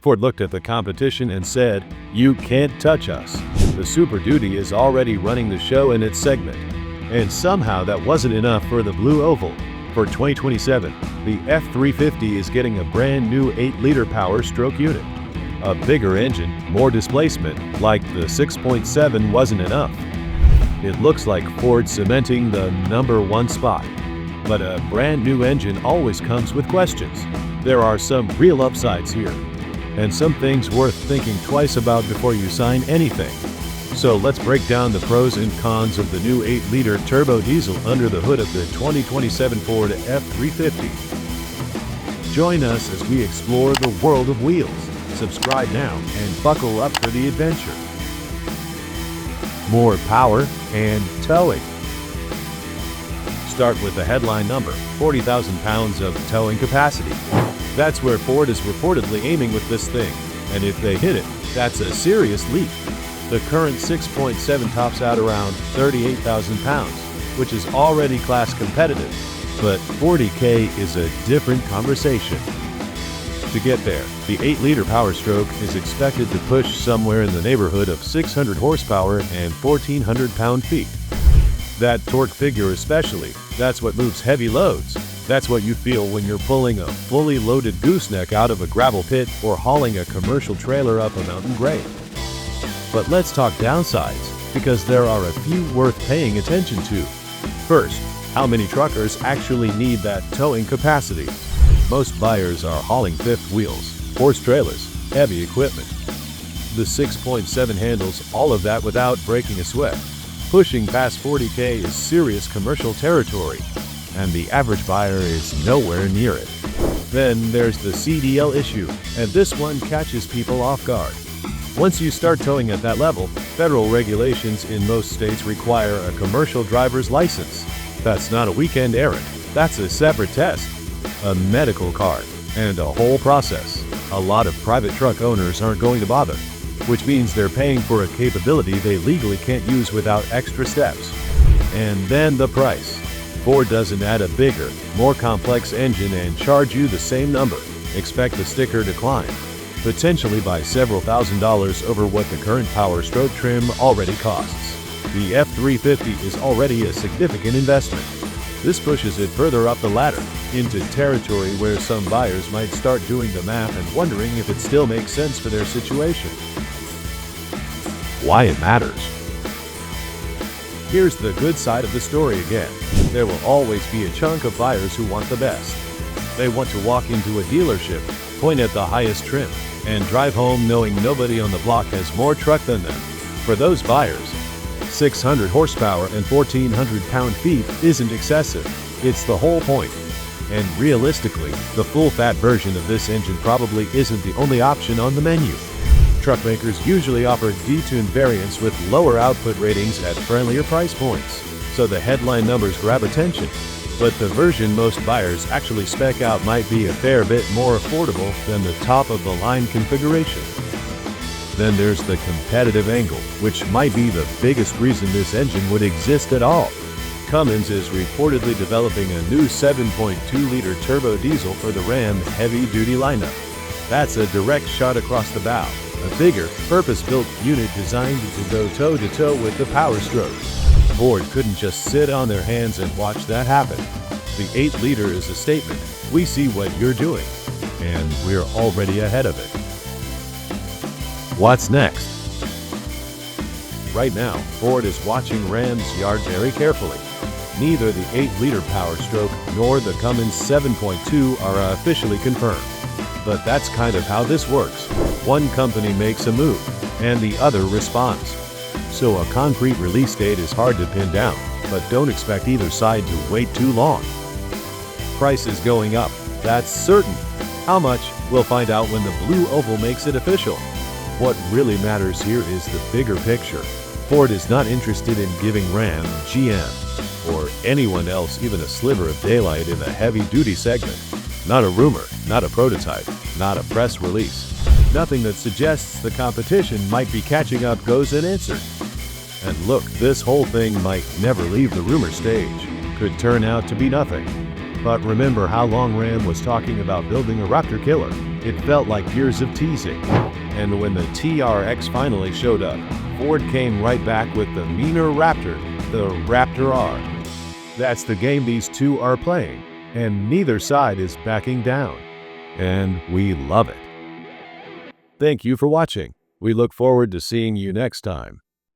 Ford looked at the competition and said, "You can't touch us." The Super Duty is already running the show in its segment. And somehow that wasn't enough for the Blue Oval. For 2027, the F-350 is getting a brand new 8-liter Powerstroke unit. A bigger engine, more displacement, like the 6.7 wasn't enough. It looks like Ford cementing the #1 spot. But a brand new engine always comes with questions. There are some real upsides here, and some things worth thinking twice about before you sign anything. So let's break down the pros and cons of the new 8-liter turbo diesel under the hood of the 2027 Ford F-350. Join us as we explore the world of wheels. Subscribe now and buckle up for the adventure. More power and towing. Start with the headline number, 40,000 pounds of towing capacity. That's where Ford is reportedly aiming with this thing, and if they hit it, that's a serious leap. The current 6.7 tops out around 38,000 pounds, which is already class competitive, but 40K is a different conversation. To get there, the 8-liter Powerstroke is expected to push somewhere in the neighborhood of 600 horsepower and 1,400 pound-feet. That torque figure especially, that's what moves heavy loads. That's what you feel when you're pulling a fully loaded gooseneck out of a gravel pit or hauling a commercial trailer up a mountain grade. But let's talk downsides, because there are a few worth paying attention to. First, how many truckers actually need that towing capacity? Most buyers are hauling fifth wheels, horse trailers, heavy equipment. The 6.7 handles all of that without breaking a sweat. Pushing past 40K is serious commercial territory, and the average buyer is nowhere near it. Then there's the CDL issue, and this one catches people off guard. Once you start towing at that level, federal regulations in most states require a commercial driver's license. That's not a weekend errand. That's a separate test, a medical card, and a whole process. A lot of private truck owners aren't going to bother, which means they're paying for a capability they legally can't use without extra steps. And then the price. Ford doesn't add a bigger, more complex engine and charge you the same number. Expect the sticker to climb, potentially by several $1,000s over what the current Powerstroke trim already costs. The F-350 is already a significant investment. This pushes it further up the ladder, into territory where some buyers might start doing the math and wondering if it still makes sense for their situation. Why it matters. Here's the good side of the story again. There will always be a chunk of buyers who want the best. They want to walk into a dealership, point at the highest trim, and drive home knowing nobody on the block has more truck than them. For those buyers, 600 horsepower and 1,400 pound-feet isn't excessive. It's the whole point. And realistically, the full-fat version of this engine probably isn't the only option on the menu. Truck makers usually offer detuned variants with lower output ratings at friendlier price points, so the headline numbers grab attention. But the version most buyers actually spec out might be a fair bit more affordable than the top-of-the-line configuration. Then there's the competitive angle, which might be the biggest reason this engine would exist at all. Cummins is reportedly developing a new 7.2-liter turbo diesel for the Ram heavy-duty lineup. That's a direct shot across the bow, a bigger, purpose-built unit designed to go toe-to-toe with the Powerstroke. Ford couldn't just sit on their hands and watch that happen. The 8-liter is a statement. We see what you're doing, and we're already ahead of it. What's next? Right now, Ford is watching Ram's yard very carefully. Neither the 8-liter Powerstroke nor the Cummins 7.2 are officially confirmed. But that's kind of how this works. One company makes a move, and the other responds. So a concrete release date is hard to pin down, but don't expect either side to wait too long. Price is going up, that's certain. How much? We'll find out when the Blue Oval makes it official. What really matters here is the bigger picture. Ford is not interested in giving Ram, GM, or anyone else even a sliver of daylight in the heavy-duty segment. Not a rumor, not a prototype, not a press release. Nothing that suggests the competition might be catching up goes unanswered. And look, this whole thing might never leave the rumor stage. Could turn out to be nothing. But remember how long Ram was talking about building a Raptor killer. It felt like years of teasing. And when the TRX finally showed up, Ford came right back with the meaner Raptor, the Raptor R. That's the game these two are playing, and neither side is backing down. And we love it. Thank you for watching. We look forward to seeing you next time.